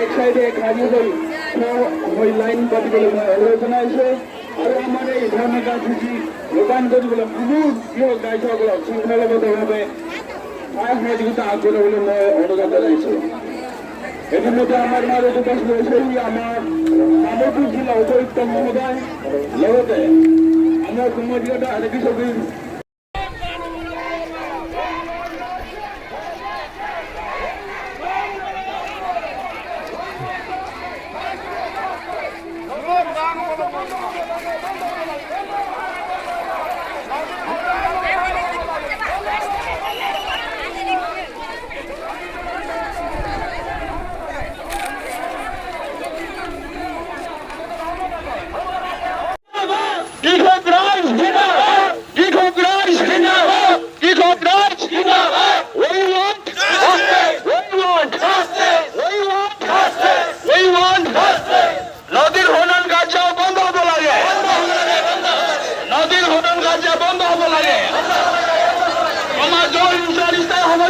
एक साइडे खाली वही लाइन बंद आलोचना और हमारे धर्म कार्यसूची रूपान्तरण खूब गायक शृंखलाबद्धभावे सहयोगिता आग्रह बोले मैं अनुरोध जानाइछु। इतिमध्ये आमार माझे उपस्थित रयेछेन आमार कामरपुर जिला उपायुक्त महोदय लगते आमार कुमारघाटा आरक्षी समितिर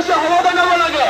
সমাধান হবে লাগে।